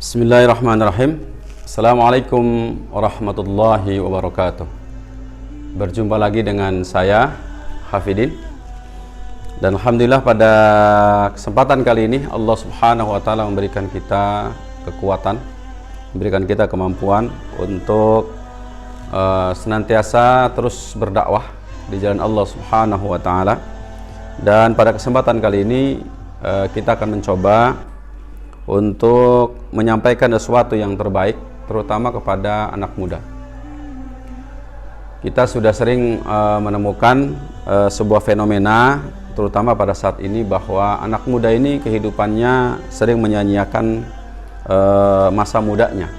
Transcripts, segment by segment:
Bismillahirrahmanirrahim. Assalamualaikum warahmatullahi wabarakatuh. Berjumpa lagi dengan saya, Hafidin. Dan Alhamdulillah pada kesempatan kali ini Allah subhanahu wa ta'ala memberikan kita kekuatan, memberikan kita kemampuan untuk senantiasa terus berdakwah di jalan Allah subhanahu wa ta'ala. Dan pada kesempatan kali ini kita akan mencoba untuk menyampaikan sesuatu yang terbaik, terutama kepada anak muda. Kita sudah sering menemukan sebuah fenomena, terutama pada saat ini, bahwa anak muda ini kehidupannya sering menyanyiakan masa mudanya.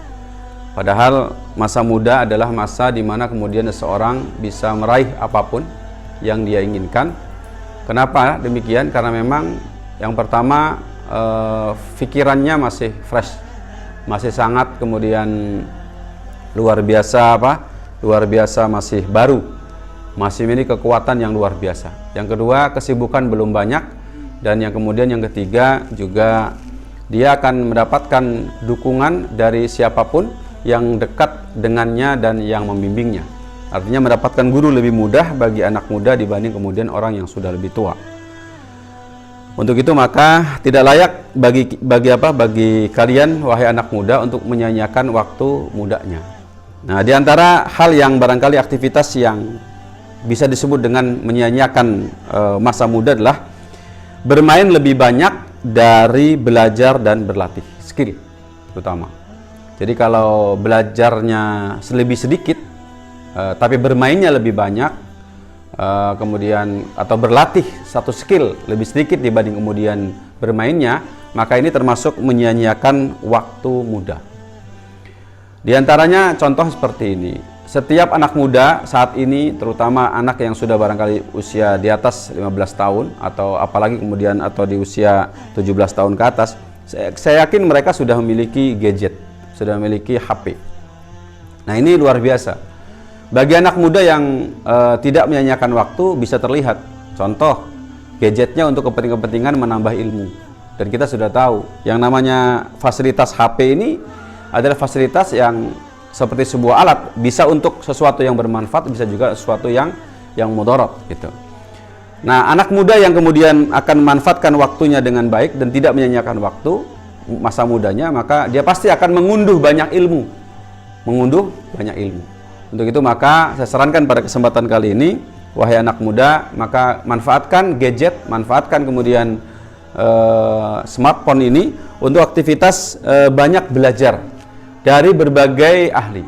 Padahal masa muda adalah masa di mana kemudian seseorang bisa meraih apapun yang dia inginkan. Kenapa demikian? Karena memang yang pertama, pikirannya masih fresh, masih sangat kemudian luar biasa, masih baru, masih memiliki kekuatan yang luar biasa. Yang kedua, kesibukan belum banyak. Dan yang kemudian yang ketiga juga, dia akan mendapatkan dukungan dari siapapun yang dekat dengannya dan yang membimbingnya. Artinya mendapatkan guru lebih mudah bagi anak muda dibanding kemudian orang yang sudah lebih tua. Untuk itu maka tidak layak bagi kalian wahai anak muda untuk menyanyiakan waktu mudanya. Nah, di antara hal yang barangkali aktivitas yang bisa disebut dengan menyanyiakan masa muda adalah bermain lebih banyak dari belajar dan berlatih skill terutama. Jadi kalau belajarnya lebih sedikit tapi bermainnya lebih banyak, kemudian atau berlatih satu skill lebih sedikit dibanding kemudian bermainnya, maka ini termasuk menyanyiakan waktu muda. Di antaranya contoh seperti ini. Setiap anak muda saat ini, terutama anak yang sudah barangkali usia di atas 15 tahun atau apalagi kemudian atau di usia 17 tahun ke atas, saya yakin mereka sudah memiliki gadget, sudah memiliki HP. Nah, ini luar biasa. Bagi anak muda yang tidak menyanyiakan waktu bisa terlihat. Contoh, gadgetnya untuk kepentingan menambah ilmu. Dan kita sudah tahu, yang namanya fasilitas HP ini adalah fasilitas yang seperti sebuah alat. Bisa untuk sesuatu yang bermanfaat, bisa juga sesuatu yang mudarat gitu. Nah, anak muda yang kemudian akan memanfaatkan waktunya dengan baik dan tidak menyanyiakan waktu masa mudanya, maka dia pasti akan mengunduh banyak ilmu. Untuk itu maka saya sarankan pada kesempatan kali ini, wahai anak muda, maka manfaatkan gadget, manfaatkan kemudian smartphone ini untuk aktivitas banyak belajar dari berbagai ahli.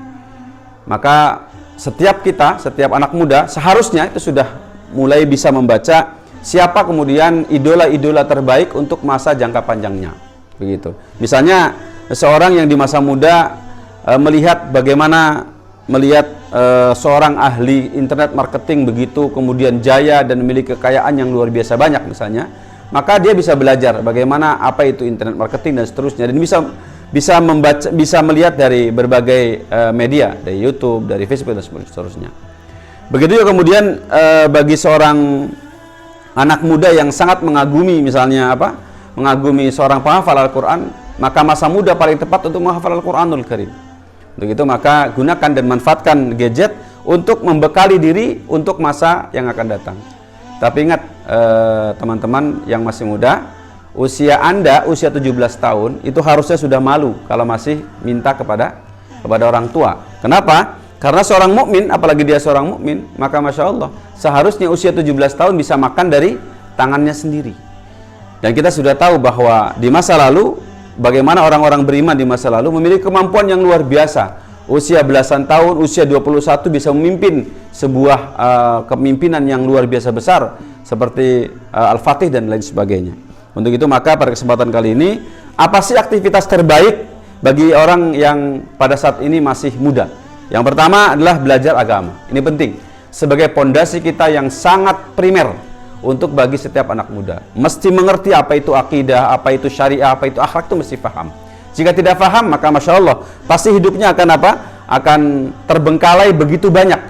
Maka setiap anak muda seharusnya itu sudah mulai bisa membaca siapa kemudian idola-idola terbaik untuk masa jangka panjangnya. Begitu. Misalnya seorang yang di masa muda melihat seorang ahli internet marketing begitu kemudian jaya dan memiliki kekayaan yang luar biasa banyak misalnya, maka dia bisa belajar bagaimana apa itu internet marketing dan seterusnya, dan bisa melihat dari berbagai media, dari YouTube, dari Facebook dan seterusnya. Begitu juga kemudian bagi seorang anak muda yang sangat mengagumi mengagumi seorang penghafal Al-Quran, maka masa muda paling tepat untuk menghafal Al-Quranul Karim. Untuk itu maka gunakan dan manfaatkan gadget untuk membekali diri untuk masa yang akan datang. Tapi ingat teman-teman yang masih muda, usia Anda usia 17 tahun itu harusnya sudah malu kalau masih minta kepada orang tua. Kenapa? Karena seorang mukmin, apalagi dia seorang mukmin, maka Masya Allah seharusnya usia 17 tahun bisa makan dari tangannya sendiri. Dan kita sudah tahu bahwa di masa lalu, bagaimana orang-orang beriman di masa lalu memiliki kemampuan yang luar biasa. Usia belasan tahun, usia 21 bisa memimpin sebuah kepemimpinan yang luar biasa besar seperti Al-Fatih dan lain sebagainya. Untuk itu maka pada kesempatan kali ini, apa sih aktivitas terbaik bagi orang yang pada saat ini masih muda? Yang pertama adalah belajar agama. Ini penting sebagai pondasi kita yang sangat primer untuk bagi setiap anak muda. Mesti mengerti apa itu akidah, apa itu syariah, apa itu akhlak, itu mesti paham. Jika tidak paham, maka Masya Allah pasti hidupnya akan akan terbengkalai begitu banyak,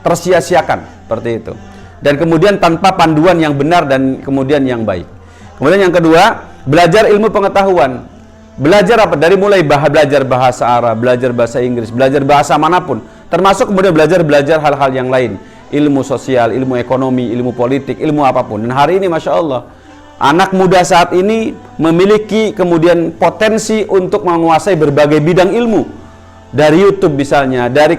tersia-siakan seperti itu. Dan kemudian tanpa panduan yang benar dan kemudian yang baik. Kemudian yang kedua, belajar ilmu pengetahuan. Belajar apa? Dari mulai belajar bahasa Arab, belajar bahasa Inggris, belajar bahasa manapun. Termasuk kemudian belajar hal-hal yang lain. Ilmu sosial, ilmu ekonomi, ilmu politik, ilmu apapun. Dan hari ini Masya Allah, anak muda saat ini memiliki kemudian potensi untuk menguasai berbagai bidang ilmu. Dari YouTube misalnya, dari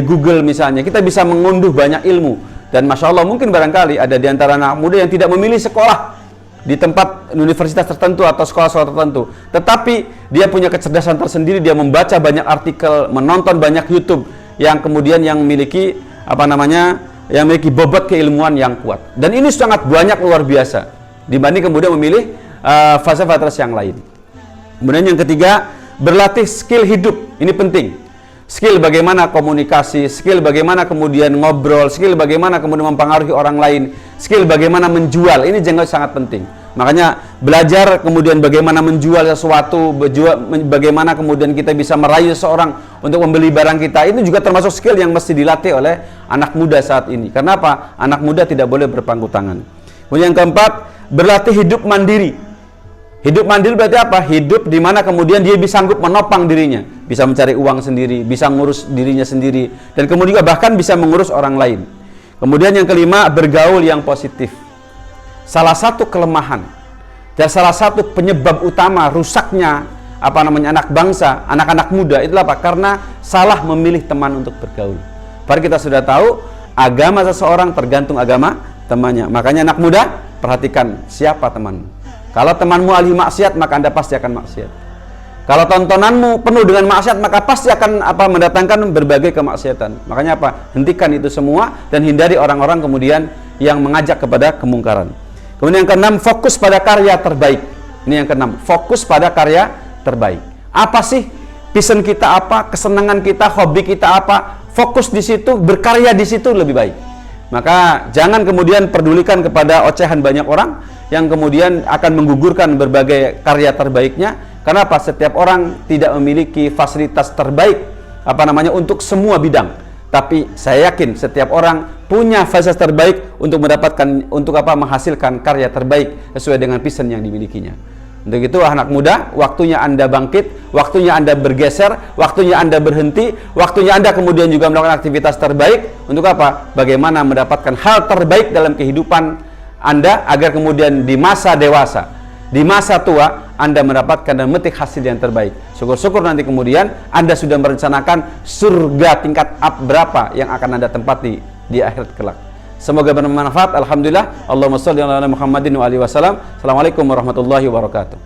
Google misalnya, kita bisa mengunduh banyak ilmu. Dan Masya Allah mungkin barangkali ada di antara anak muda yang tidak memilih sekolah di tempat universitas tertentu atau sekolah-sekolah tertentu. Tetapi dia punya kecerdasan tersendiri, dia membaca banyak artikel, menonton banyak YouTube yang kemudian yang memiliki yang memiliki bobot keilmuan yang kuat. Dan ini sangat banyak luar biasa dibanding kemudian memilih fase-fase yang lain. Kemudian yang ketiga, berlatih skill hidup. Ini penting. Skill bagaimana komunikasi, skill bagaimana kemudian ngobrol, skill bagaimana kemudian mempengaruhi orang lain, skill bagaimana menjual. Ini juga sangat penting. Makanya belajar kemudian bagaimana menjual sesuatu, bagaimana kemudian kita bisa merayu seseorang untuk membeli barang kita. Ini juga termasuk skill yang mesti dilatih oleh anak muda saat ini. Karena apa? Anak muda tidak boleh berpangku tangan. Kemudian yang keempat, berlatih hidup mandiri. Hidup mandiri berarti apa? Hidup di mana kemudian dia bisa sanggup menopang dirinya, bisa mencari uang sendiri, bisa mengurus dirinya sendiri, dan kemudian bahkan bisa mengurus orang lain. Kemudian yang kelima, bergaul yang positif. Salah satu kelemahan dan salah satu penyebab utama rusaknya anak bangsa, anak-anak muda itu apa? Karena salah memilih teman untuk bergaul. Padahal kita sudah tahu agama seseorang tergantung agama temannya. Makanya anak muda, perhatikan siapa temanmu. Kalau temanmu ahli maksiat, maka Anda pasti akan maksiat. Kalau tontonanmu penuh dengan maksiat, maka pasti akan mendatangkan berbagai kemaksiatan. Makanya apa? Hentikan itu semua dan hindari orang-orang kemudian yang mengajak kepada kemungkaran. Kemudian yang keenam, fokus pada karya terbaik. Ini yang keenam, fokus pada karya terbaik. Apa sih passion kita apa, kesenangan kita, hobi kita apa? Fokus di situ, berkarya di situ lebih baik. Maka jangan kemudian pedulikan kepada ocehan banyak orang yang kemudian akan menggugurkan berbagai karya terbaiknya. Kenapa? Setiap orang tidak memiliki fasilitas terbaik untuk semua bidang. Tapi saya yakin setiap orang punya fasilitas terbaik untuk menghasilkan karya terbaik sesuai dengan passion yang dimilikinya. Untuk itu anak muda, waktunya Anda bangkit, waktunya Anda bergeser, waktunya Anda berhenti, waktunya Anda kemudian juga melakukan aktivitas terbaik. Untuk apa? Bagaimana mendapatkan hal terbaik dalam kehidupan Anda agar kemudian di masa dewasa, di masa tua, Anda mendapatkan dan memetik hasil yang terbaik. Syukur-syukur nanti kemudian Anda sudah merencanakan surga tingkat berapa yang akan Anda tempati di akhirat kelak. Semoga bermanfaat. Alhamdulillah. Allahumma shalli ala Muhammadin wa alihi wasallam. Assalamualaikum warahmatullahi wabarakatuh.